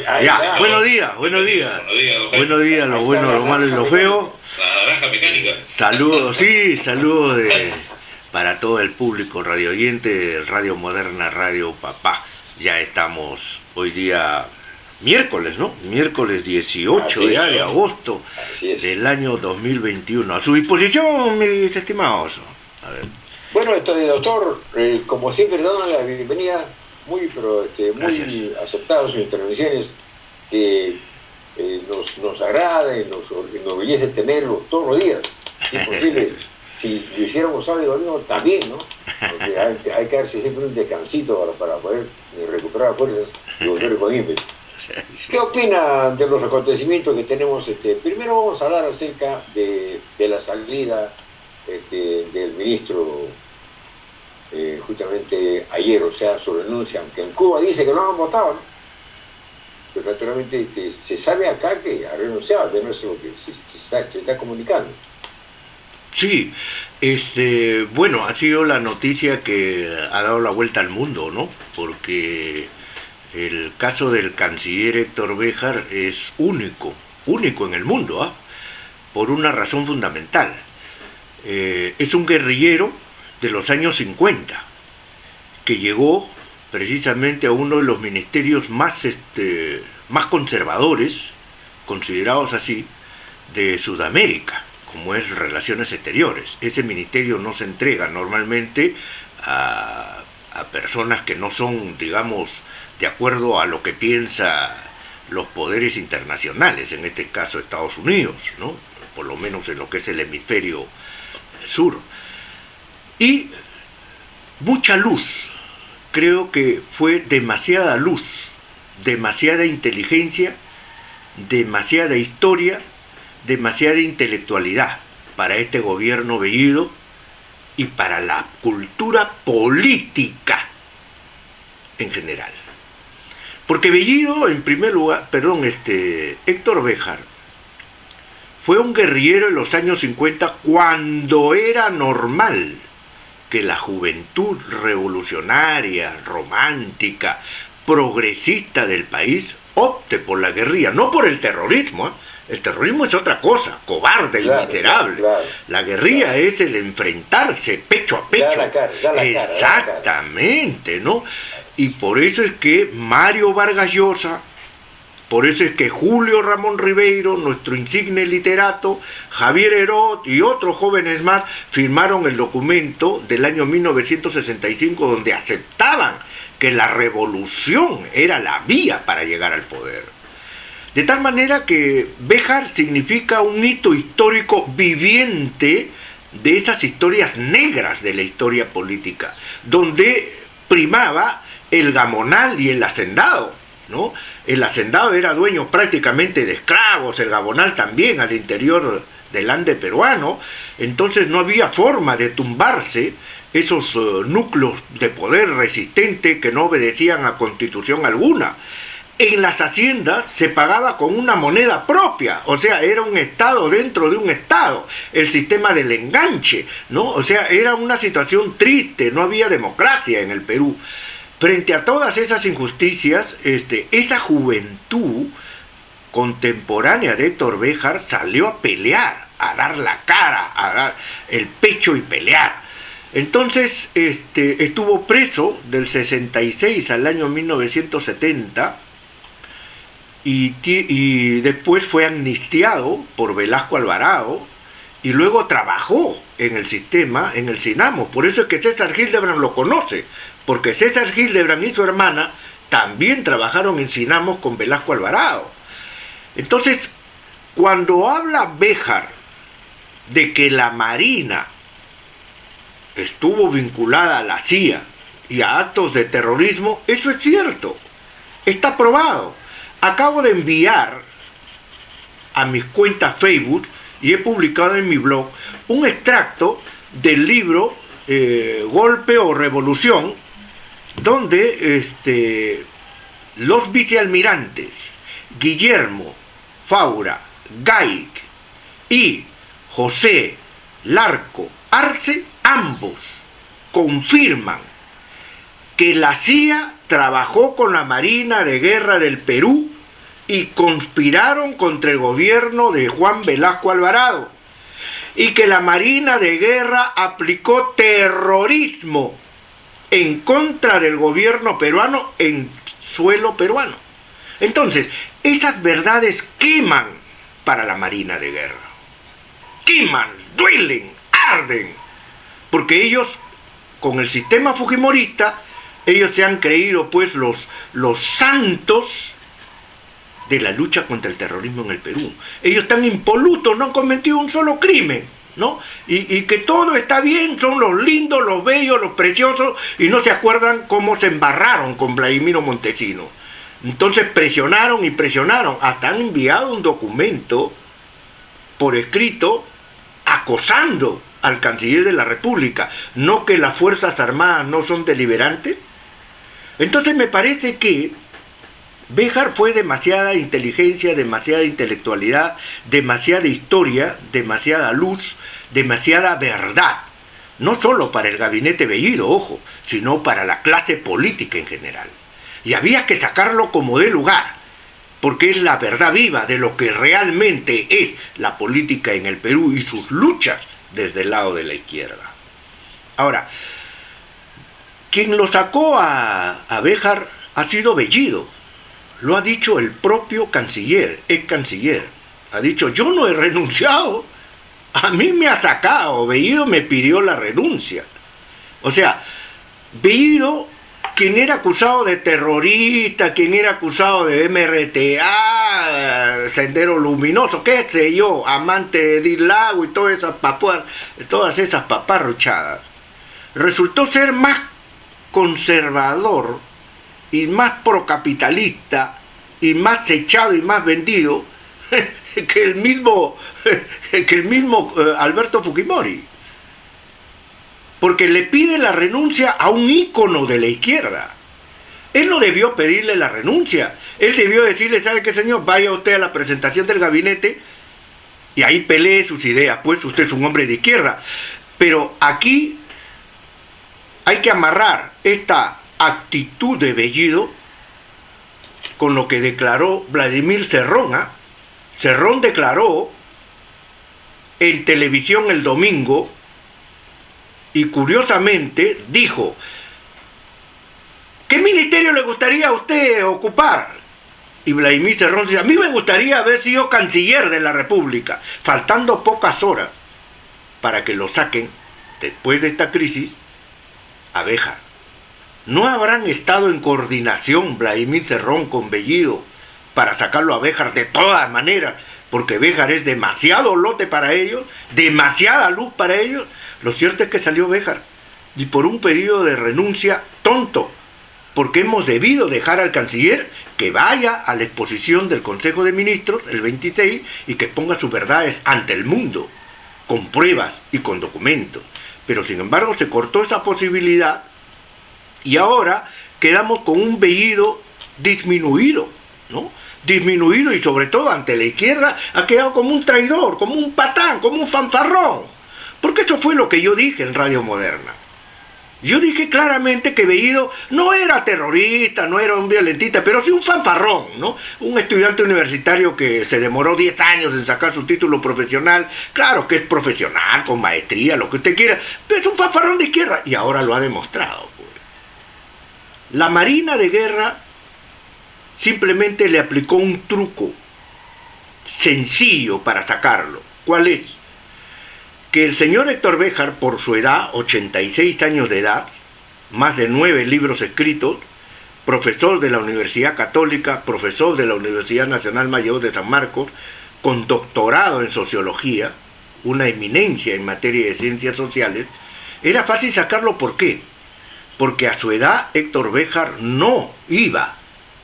Ahí Ya, está. buenos días, buenos días. Buenos días, lo bueno, lo malo y lo feo. La naranja mecánica. Saludos, sí, saludos para todo el público radio oyente de Radio Moderna, Radio Papá. Ya estamos hoy día miércoles, ¿no? Miércoles 18 Así ya es, de ¿no? agosto Así es. del año 2021. A su disposición, mis estimados. A ver. Bueno, doctor, como siempre, dando la bienvenida, muy Gracias. aceptadas sus intervenciones, que nos agrada y nos enorgullece tenerlo todos los días. Si es posible, si lo hiciéramos sábado y domingo, también, ¿no? Porque hay que darse siempre un descansito para poder recuperar fuerzas y volver con ímpetu. ¿Qué opina de los acontecimientos que tenemos? Primero vamos a hablar acerca de la salida del ministro justamente ayer, o sea, su renuncia, aunque en Cuba dice que no han votado, ¿no? Pero naturalmente se sabe acá que ha renunciado, de no es lo que se está comunicando. Sí, bueno, ha sido la noticia que ha dado la vuelta al mundo, ¿no? Porque el caso del canciller Héctor Béjar es único en el mundo, ¿ah? Por una razón fundamental. Es un guerrillero de los años 50, que llegó precisamente a uno de los ministerios más conservadores, considerados así, de Sudamérica, como es Relaciones Exteriores. Ese ministerio no se entrega normalmente a personas que no son, digamos, de acuerdo a lo que piensa los poderes internacionales, en este caso Estados Unidos, ¿no? Por lo menos en lo que es el hemisferio sur. Y mucha luz, creo que fue demasiada luz, demasiada inteligencia, demasiada historia, demasiada intelectualidad para este gobierno Bellido y para la cultura política en general. Porque Bellido, en primer lugar, Héctor Béjar, fue un guerrillero en los años 50 cuando era normal que la juventud revolucionaria, romántica, progresista del país opte por la guerrilla, no por el terrorismo, ¿eh? El terrorismo es otra cosa, cobarde y miserable. Claro, la guerrilla es el enfrentarse pecho a pecho. Da la cara. Exactamente, ¿no? Y por eso es que Mario Vargas Llosa, por eso es que Julio Ramón Ribeiro, nuestro insigne literato, Javier Heró y otros jóvenes más firmaron el documento del año 1965 donde aceptaban que la revolución era la vía para llegar al poder. De tal manera que Béjar significa un hito histórico viviente de esas historias negras de la historia política, donde primaba el gamonal y el hacendado, ¿no? El hacendado era dueño prácticamente de esclavos, el gabonal también al interior del Ande peruano, entonces no había forma de tumbarse esos núcleos de poder resistente que no obedecían a constitución alguna. En las haciendas se pagaba con una moneda propia, o sea, era un estado dentro de un estado, el sistema del enganche, ¿no? O sea, era una situación triste, no había democracia en el Perú. Frente a todas esas injusticias, esa juventud contemporánea de Héctor Béjar salió a pelear, a dar la cara, a dar el pecho y pelear. Entonces estuvo preso del 66 al año 1970 y después fue amnistiado por Velasco Alvarado y luego trabajó en el sistema, en el Sinamo. Por eso es que César Hildebrand lo conoce, porque César Hildebrand y su hermana también trabajaron en Sinamos con Velasco Alvarado. Entonces, cuando habla Béjar de que la Marina estuvo vinculada a la CIA y a actos de terrorismo, eso es cierto, está probado. Acabo de enviar a mis cuentas Facebook y he publicado en mi blog un extracto del libro Golpe o Revolución, donde los vicealmirantes Guillermo Faura Gaic y José Larco Arce, ambos confirman que la CIA trabajó con la Marina de Guerra del Perú y conspiraron contra el gobierno de Juan Velasco Alvarado y que la Marina de Guerra aplicó terrorismo en contra del gobierno peruano en suelo peruano. Entonces, esas verdades queman para la Marina de Guerra. Queman, duelen, arden, porque ellos, con el sistema fujimorista, ellos se han creído pues los santos de la lucha contra el terrorismo en el Perú. Ellos están impolutos, no han cometido un solo crimen, ¿no? Y que todo está bien, son los lindos, los bellos, los preciosos, y no se acuerdan cómo se embarraron con Vladimiro Montesino. Entonces presionaron y presionaron, hasta han enviado un documento por escrito acosando al canciller de la República. ¿No que las Fuerzas Armadas no son deliberantes? Entonces me parece que Béjar fue demasiada inteligencia, demasiada intelectualidad, demasiada historia, demasiada luz, demasiada verdad. No solo para el gabinete Bellido, ojo, sino para la clase política en general. Y había que sacarlo como de lugar, porque es la verdad viva de lo que realmente es la política en el Perú y sus luchas desde el lado de la izquierda. Ahora, quien lo sacó a Béjar ha sido Bellido. Lo ha dicho el propio canciller, ex canciller. Ha dicho, yo no he renunciado, a mí me ha sacado, Bellido me pidió la renuncia. O sea, Bellido, quien era acusado de terrorista, quien era acusado de MRTA, Sendero Luminoso, qué sé yo, amante de Edith Lago y todas esas paparruchadas, resultó ser más conservador y más procapitalista y más echado y más vendido que el mismo Alberto Fujimori, porque le pide la renuncia a un ícono de la izquierda. Él no debió pedirle la renuncia, él debió decirle, ¿sabe qué, señor? Vaya usted a la presentación del gabinete y ahí pelee sus ideas, pues usted es un hombre de izquierda. Pero aquí hay que amarrar esta actitud de Bellido con lo que declaró Vladimir Cerrón. Cerrón declaró en televisión el domingo y curiosamente dijo, ¿qué ministerio le gustaría a usted ocupar? Y Vladimir Cerrón dice, a mí me gustaría haber sido canciller de la República, faltando pocas horas para que lo saquen después de esta crisis a Béjar. ¿No habrán estado en coordinación Vladimir Cerrón con Bellido para sacarlo a Béjar de todas maneras? Porque Béjar es demasiado lote para ellos, demasiada luz para ellos. Lo cierto es que salió Béjar, y por un pedido de renuncia tonto, porque hemos debido dejar al canciller que vaya a la exposición del Consejo de Ministros el 26 y que ponga sus verdades ante el mundo, con pruebas y con documentos. Pero sin embargo se cortó esa posibilidad y ahora quedamos con un Bellido disminuido, ¿no? Disminuido, y sobre todo ante la izquierda ha quedado como un traidor, como un patán, como un fanfarrón. Porque eso fue lo que yo dije en Radio Moderna. Yo dije claramente que Bellido no era terrorista, no era un violentista, pero sí un fanfarrón, ¿no? Un estudiante universitario que se demoró 10 años en sacar su título profesional. Claro que es profesional, con maestría, lo que usted quiera, pero es un fanfarrón de izquierda y ahora lo ha demostrado. Pues. La Marina de Guerra simplemente le aplicó un truco sencillo para sacarlo. ¿Cuál es? Que el señor Héctor Béjar, por su edad, 86 años de edad, más de 9 libros escritos, profesor de la Universidad Católica, profesor de la Universidad Nacional Mayor de San Marcos, con doctorado en sociología, una eminencia en materia de ciencias sociales, era fácil sacarlo. ¿Por qué? Porque a su edad Héctor Béjar no iba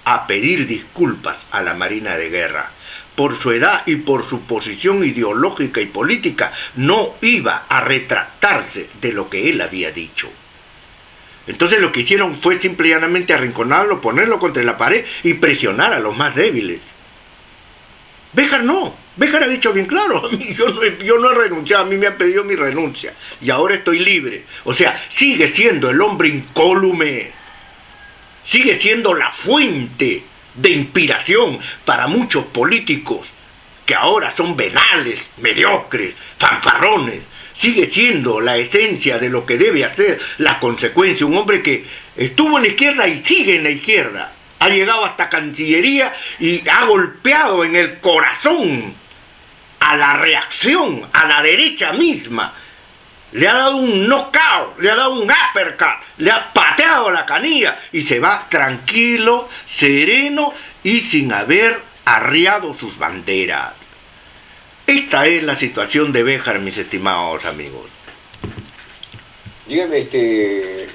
a pedir disculpas a la Marina de Guerra. Por su edad y por su posición ideológica y política, no iba a retractarse de lo que él había dicho. Entonces lo que hicieron fue simple y llanamente arrinconarlo, ponerlo contra la pared y presionar a los más débiles. Béjar no. Béjar ha dicho bien claro, yo no he renunciado, a mí me han pedido mi renuncia y ahora estoy libre. O sea, sigue siendo el hombre incólume, sigue siendo la fuente de inspiración para muchos políticos que ahora son venales, mediocres, fanfarrones. Sigue siendo la esencia de lo que debe hacer la consecuencia. Un hombre que estuvo en la izquierda y sigue en la izquierda. Ha llegado hasta Cancillería y ha golpeado en el corazón a la reacción, a la derecha misma. Le ha dado un knockout, le ha dado un uppercut, le ha pateado la canilla y se va tranquilo, sereno y sin haber arriado sus banderas. Esta es la situación de Béjar, mis estimados amigos. Dígame, el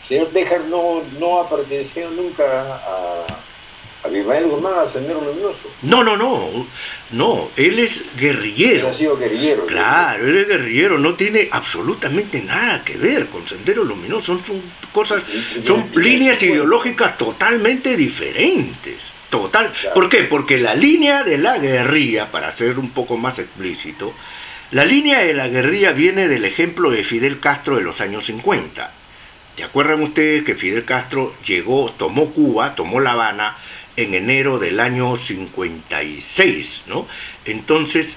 señor Béjar no ha pertenecido nunca a Abimael Guzmán, a Sendero Luminoso. No, él es guerrillero. Él ha sido guerrillero. Claro, él es guerrillero, no tiene absolutamente nada que ver con Sendero Luminoso, son líneas ideológicas totalmente diferentes. Total. Claro. ¿Por qué? Porque la línea de la guerrilla, para ser un poco más explícito, la línea de la guerrilla viene del ejemplo de Fidel Castro de los años 50. ¿Se acuerdan ustedes que Fidel Castro tomó Cuba, tomó La Habana en enero del año 56, ¿no? Entonces,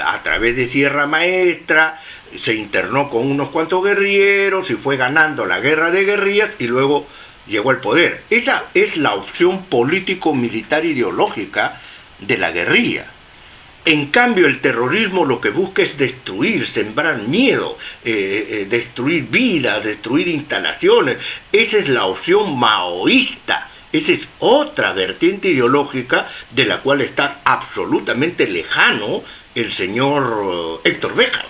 a través de Sierra Maestra, se internó con unos cuantos guerrilleros y fue ganando la guerra de guerrillas y luego llegó al poder. Esa es la opción político-militar ideológica de la guerrilla. En cambio, el terrorismo lo que busca es destruir, sembrar miedo, destruir vidas, destruir instalaciones. Esa es la opción maoísta. Esa es otra vertiente ideológica de la cual está absolutamente lejano el señor Héctor Béjar.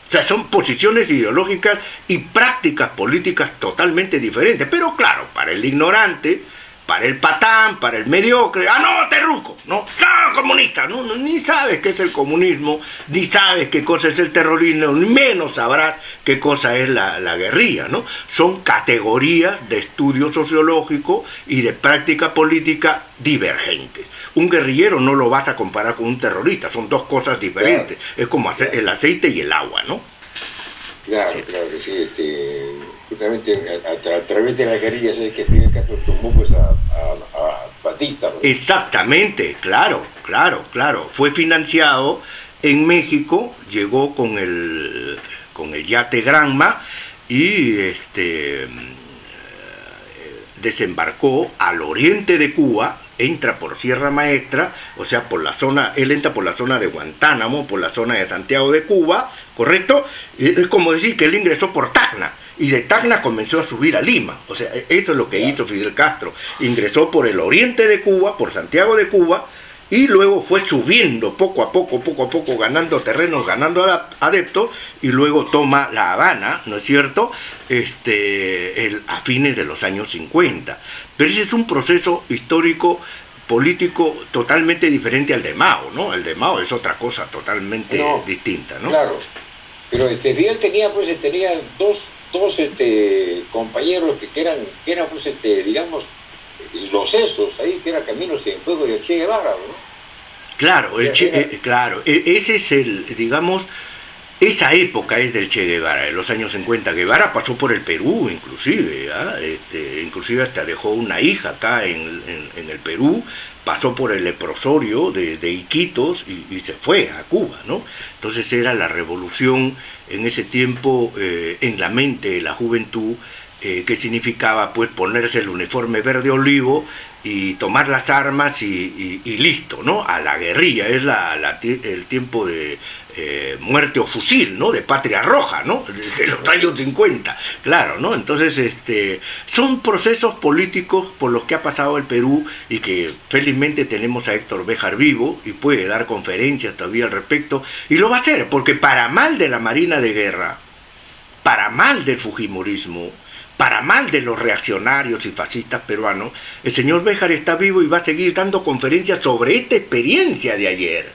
O sea, son posiciones ideológicas y prácticas políticas totalmente diferentes. Pero claro, para el ignorante, para el patán, para el mediocre, no, terruco, no, comunista, no, ni sabes qué es el comunismo, ni sabes qué cosa es el terrorismo, ni menos sabrás qué cosa es la guerrilla, ¿no? Son categorías de estudio sociológico y de práctica política divergentes. Un guerrillero no lo vas a comparar con un terrorista, son dos cosas diferentes. Claro. Es como hacer el aceite y el agua, ¿no? Claro, sí. Claro que sí. Justamente a través de la guerrilla sé que Fidel Castro tomó pues a Batista, ¿no? Exactamente, claro. Fue financiado en México, llegó con el yate Granma y desembarcó al oriente de Cuba, entra por Sierra Maestra, o sea, él entra por la zona de Guantánamo, por la zona de Santiago de Cuba, ¿correcto? Es como decir que él ingresó por Tacna, y de Tacna comenzó a subir a Lima. O sea, eso es lo que hizo Fidel Castro. Ingresó por el oriente de Cuba, por Santiago de Cuba, y luego fue subiendo poco a poco, ganando terrenos, ganando adeptos, y luego toma La Habana, ¿no es cierto?, a fines de los años 50. Pero ese es un proceso histórico, político, totalmente diferente al de Mao, ¿no? El de Mao es otra cosa totalmente distinta, ¿no? Claro, pero Fidel tenía dos compañeros que eran pues, digamos, los esos ahí, que era Camilo Cienfuegos y el Che Guevara, ¿no? Claro, claro, ese es digamos, esa época es del Che Guevara, en los años 50. Guevara pasó por el Perú, inclusive, inclusive hasta dejó una hija acá en el Perú, pasó por el leprosorio de Iquitos y se fue a Cuba, ¿no? Entonces era la revolución en ese tiempo en la mente de la juventud, que significaba pues ponerse el uniforme verde olivo y tomar las armas y listo, ¿no? A la guerrilla, es el tiempo de muerte o fusil, ¿no? De Patria Roja, ¿no? De los años 50, claro, ¿no? Entonces, son procesos políticos por los que ha pasado el Perú y que felizmente tenemos a Héctor Béjar vivo y puede dar conferencias todavía al respecto, y lo va a hacer, porque para mal de la Marina de Guerra, para mal del fujimorismo, para mal de los reaccionarios y fascistas peruanos, el señor Béjar está vivo y va a seguir dando conferencias sobre esta experiencia de ayer.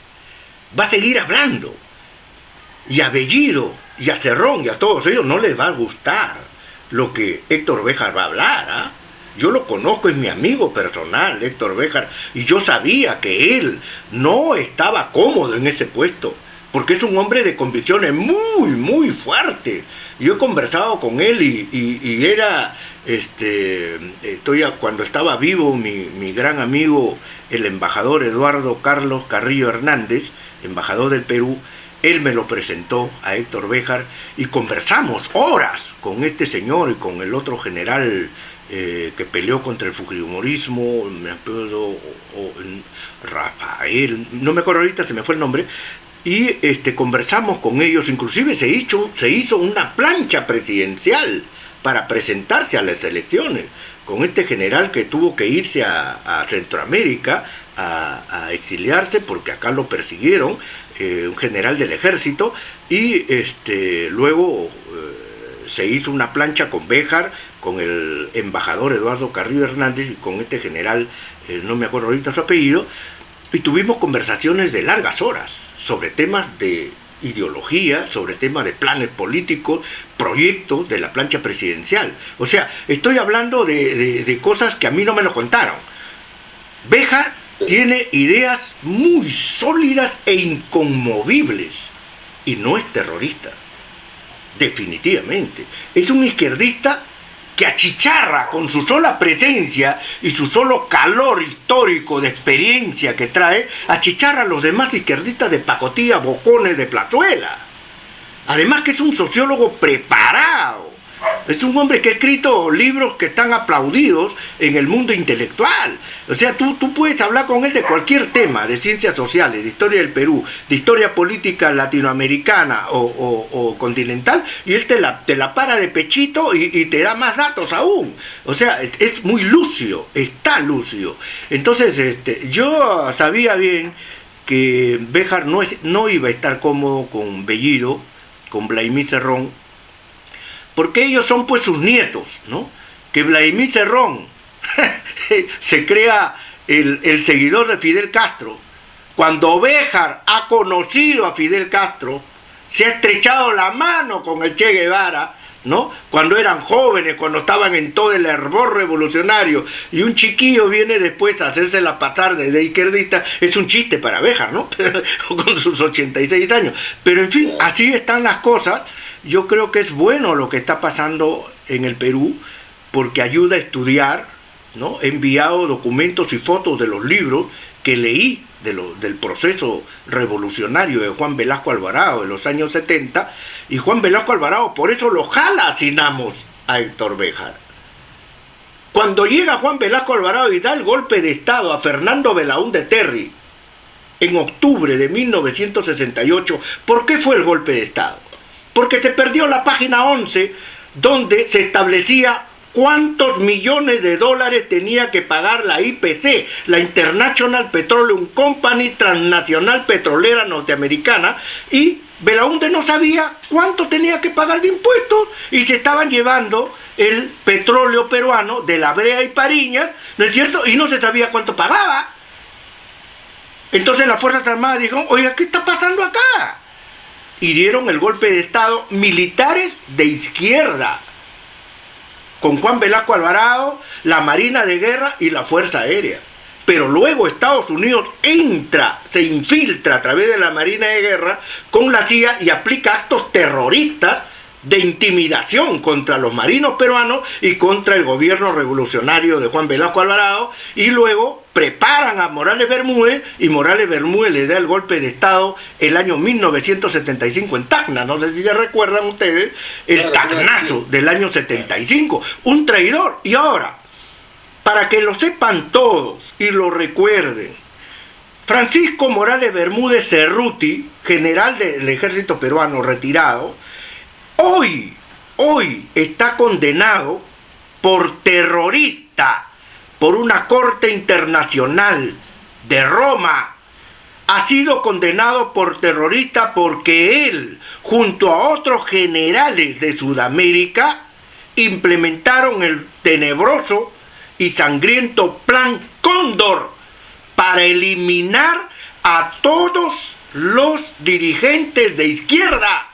Va a seguir hablando. Y a Bellido, y a Cerrón, y a todos ellos no les va a gustar lo que Héctor Béjar va a hablar, ¿ah? Yo lo conozco, es mi amigo personal, Héctor Béjar, y yo sabía que él no estaba cómodo en ese puesto, porque es un hombre de convicciones muy, muy fuertes. Yo he conversado con él y era, cuando estaba vivo, mi gran amigo, el embajador Eduardo Carlos Carrillo Hernández, embajador del Perú, él me lo presentó a Héctor Béjar y conversamos horas con este señor y con el otro general que peleó contra el fujimorismo, me acuerdo, Rafael, no me acuerdo ahorita, se me fue el nombre, y conversamos con ellos, inclusive se hizo una plancha presidencial para presentarse a las elecciones, con este general que tuvo que irse a Centroamérica a exiliarse porque acá lo persiguieron, un general del ejército, y luego se hizo una plancha con Béjar, con el embajador Eduardo Carrillo Hernández y con este general, no me acuerdo ahorita su apellido, y tuvimos conversaciones de largas horas sobre temas de ideología, sobre temas de planes políticos, proyectos de la plancha presidencial. O sea, estoy hablando de cosas que a mí no me lo contaron. Béjar tiene ideas muy sólidas e inconmovibles y no es terrorista, definitivamente. Es un izquierdista que achicharra con su sola presencia y su solo calor histórico de experiencia que trae, achicharra a los demás izquierdistas de pacotilla, bocones, de plazuela. Además que es un sociólogo preparado. Es un hombre que ha escrito libros que están aplaudidos en el mundo intelectual. O sea, tú puedes hablar con él de cualquier tema, de ciencias sociales, de historia del Perú, de historia política latinoamericana o continental, y él te la para de pechito y te da más datos aún. O sea, es muy lúcido, está lúcido. Entonces, yo sabía bien que Béjar no iba a estar cómodo con Bellido, con Vladimir Cerrón, porque ellos son pues sus nietos, ¿no? Que Vladimir Cerrón se crea el seguidor de Fidel Castro. Cuando Béjar ha conocido a Fidel Castro, se ha estrechado la mano con el Che Guevara, ¿no? Cuando eran jóvenes, cuando estaban en todo el hervor revolucionario, y un chiquillo viene después a hacérsela pasar de izquierdista, es un chiste para Béjar, ¿no? Con sus 86 años. Pero en fin, así están las cosas. Yo creo que es bueno lo que está pasando en el Perú, porque ayuda a estudiar, ¿no? He enviado documentos y fotos de los libros que leí del proceso revolucionario de Juan Velasco Alvarado en los años 70, y Juan Velasco Alvarado por eso lo jala a Sinamos a Héctor Béjar. Cuando llega Juan Velasco Alvarado y da el golpe de Estado a Fernando Belaúnde Terry en octubre de 1968, ¿por qué fue el golpe de Estado? Porque se perdió la página 11, donde se establecía cuántos millones de dólares tenía que pagar la IPC, la International Petroleum Company, transnacional petrolera norteamericana, y Belaúnde no sabía cuánto tenía que pagar de impuestos, y se estaban llevando el petróleo peruano de La Brea y Pariñas, ¿no es cierto? Y no se sabía cuánto pagaba. Entonces las Fuerzas Armadas dijeron, oiga, ¿qué está pasando acá? Y dieron el golpe de Estado militares de izquierda, con Juan Velasco Alvarado, la Marina de Guerra y la Fuerza Aérea. Pero luego Estados Unidos se infiltra a través de la Marina de Guerra con la CIA y aplica actos terroristas de intimidación contra los marinos peruanos y contra el gobierno revolucionario de Juan Velasco Alvarado, y luego preparan a Morales Bermúdez, y Morales Bermúdez le da el golpe de Estado el año 1975 en Tacna. No sé si ya recuerdan ustedes el Tacnazo del año 75, un traidor. Y ahora, para que lo sepan todos y lo recuerden, Francisco Morales Bermúdez Cerruti, general del ejército peruano retirado, hoy está condenado por terrorista por una corte internacional de Roma. Ha sido condenado por terrorista porque él, junto a otros generales de Sudamérica, implementaron el tenebroso y sangriento Plan Cóndor para eliminar a todos los dirigentes de izquierda.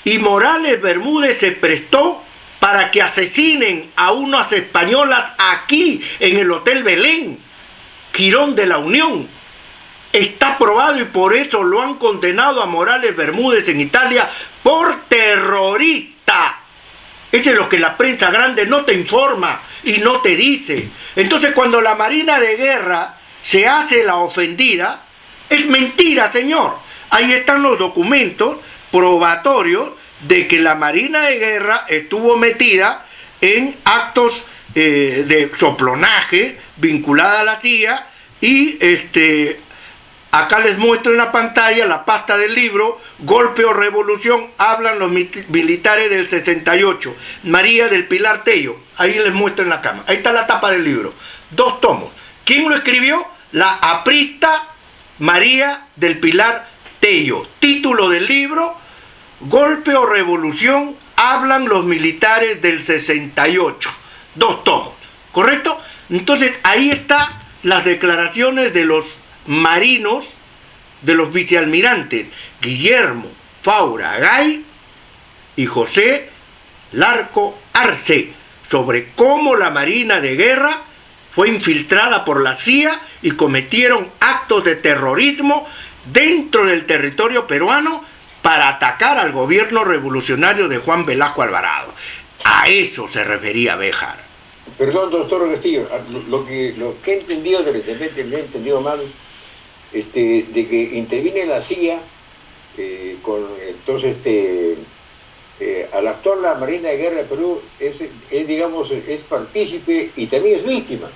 Y Morales Bermúdez se prestó para que asesinen a unas españolas aquí en el Hotel Belén, Jirón de la Unión. está probado y por eso lo han condenado a Morales Bermúdez en Italia por terrorista. Eso es lo que la prensa grande no te informa y no te dice. Entonces cuando la Marina de Guerra se hace la ofendida, es mentira, señor. Ahí están los documentos probatorios de que la Marina de Guerra estuvo metida en actos de soplonaje vinculada a la CIA y acá les muestro en la pantalla la pasta del libro Golpe o Revolución, hablan los militares del 68, María del Pilar Tello, ahí les muestro en la cama, ahí está la tapa del libro, 2 tomos. ¿Quién lo escribió? La aprista María del Pilar Tello. Título del libro, Golpe o Revolución, hablan los militares del 68. 2 tomos, ¿correcto? Entonces ahí están las declaraciones de los marinos, de los vicealmirantes Guillermo Faura Gay y José Larco Arce, sobre cómo la Marina de Guerra fue infiltrada por la CIA y cometieron actos de terrorismo dentro del territorio peruano para atacar al gobierno revolucionario de Juan Velasco Alvarado. A eso se refería Béjar. Perdón, doctor Castillo, lo que he entendido, de repente me he entendido mal, de que interviene la CIA, entonces al actuar la Marina de Guerra de Perú digamos, es partícipe y también es víctima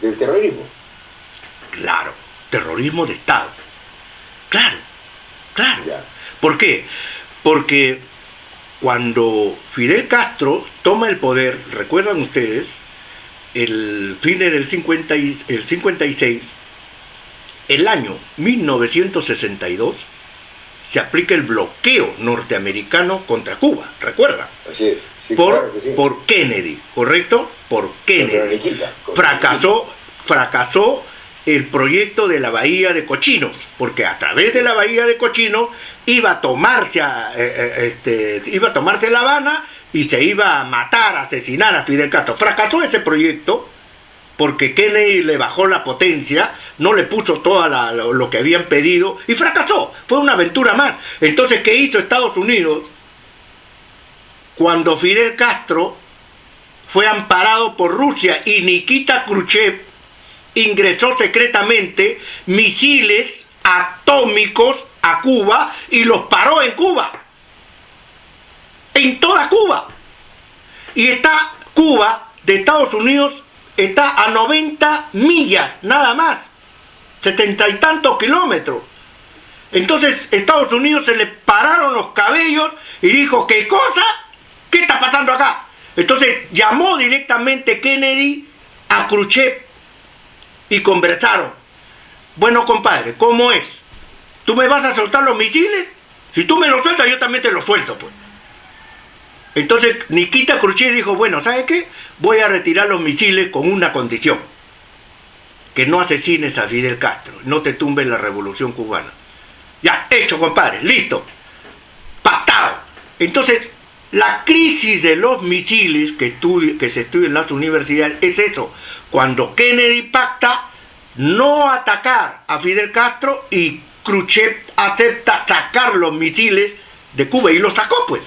del terrorismo. Claro, terrorismo de Estado. Claro. Ya. ¿Por qué? Porque cuando Fidel Castro toma el poder, recuerdan ustedes, el fin del 56, el año 1962, se aplica el bloqueo norteamericano contra Cuba, ¿recuerdan? Así es. Sí, claro que sí. Por Kennedy, ¿correcto? Por Kennedy. Fracasó el proyecto de la Bahía de Cochinos, porque a través de la Bahía de Cochinos iba a tomarse La Habana y se iba a matar, a asesinar a Fidel Castro. Fracasó ese proyecto porque Kennedy le bajó la potencia, no le puso todo lo que habían pedido y fracasó. Fue una aventura más. Entonces, ¿qué hizo Estados Unidos? Cuando Fidel Castro fue amparado por Rusia y Nikita Khrushchev ingresó secretamente misiles atómicos a Cuba y los paró en Cuba. En toda Cuba. Y está Cuba de Estados Unidos, está a 90 millas, nada más. 70 y tantos kilómetros. Entonces Estados Unidos se le pararon los cabellos y dijo, ¿qué cosa? ¿Qué está pasando acá? Entonces llamó directamente Kennedy a Khrushchev y conversaron. Bueno, compadre, ¿cómo es? ¿Tú me vas a soltar los misiles? Si tú me los sueltas, yo también te los suelto, pues. Entonces Nikita Khrushchev dijo, bueno, ¿sabes qué? Voy a retirar los misiles con una condición. Que no asesines a Fidel Castro, no te tumbes la revolución cubana. Ya, hecho, compadre, listo. Pactado. Entonces, la crisis de los misiles que se estudia en las universidades es eso. Cuando Kennedy pacta no atacar a Fidel Castro y Khrushchev acepta sacar los misiles de Cuba y los sacó, pues.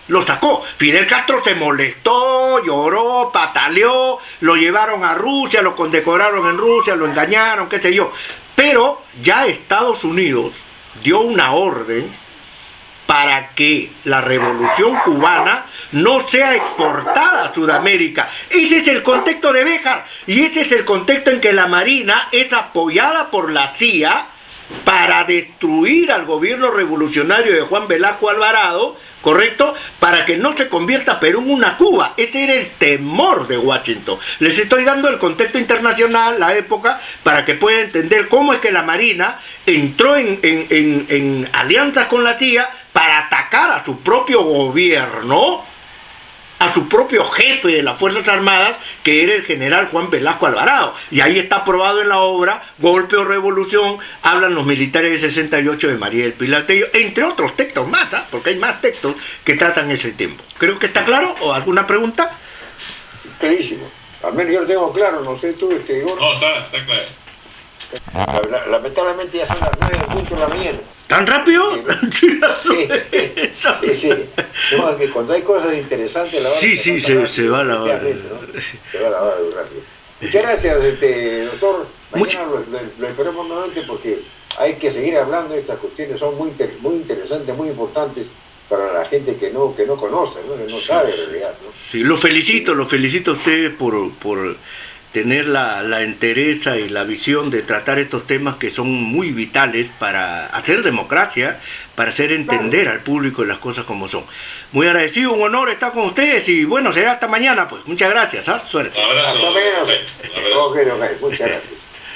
Lo sacó. Fidel Castro se molestó, lloró, pataleó, lo llevaron a Rusia, lo condecoraron en Rusia, lo engañaron, qué sé yo. Pero ya Estados Unidos dio una orden para que la revolución cubana no sea exportada a Sudamérica. Ese es el contexto de Béjar y ese es el contexto en que la Marina es apoyada por la CIA para destruir al gobierno revolucionario de Juan Velasco Alvarado, ¿correcto? Para que no se convierta Perú en una Cuba. Ese era el temor de Washington. Les estoy dando el contexto internacional, la época, para que puedan entender cómo es que la Marina entró en alianzas con la CIA para atacar a su propio gobierno, a su propio jefe de las Fuerzas Armadas, que era el general Juan Velasco Alvarado. Y ahí está aprobado en la obra, Golpe o Revolución, hablan los militares del 68 de María del Pilar Tello, entre otros textos más, ¿eh? Porque hay más textos que tratan ese tiempo. Creo que está claro, ¿o alguna pregunta? Clarísimo. Al menos yo lo tengo claro, no sé tú, Igor. No, está claro. Lamentablemente ya son las 9:00 de la mañana. ¿Tan rápido? Sí. No, que cuando hay cosas interesantes, la hora se va a la hora. ¿no? Se va a la hora muy rápido. Muchas gracias, doctor. Mañana lo esperamos nuevamente porque hay que seguir hablando de estas cuestiones. Son muy interesantes, muy importantes para la gente que no conoce, ¿no? Que no sabe en realidad, ¿no? Sí, los felicito a ustedes por tener la entereza y la visión de tratar estos temas que son muy vitales para hacer democracia, para hacer entender al público las cosas como son. Muy agradecido, un honor estar con ustedes y bueno, será hasta mañana, pues. Muchas gracias, suerte. Un abrazo. Hasta mañana. Ok, muchas gracias.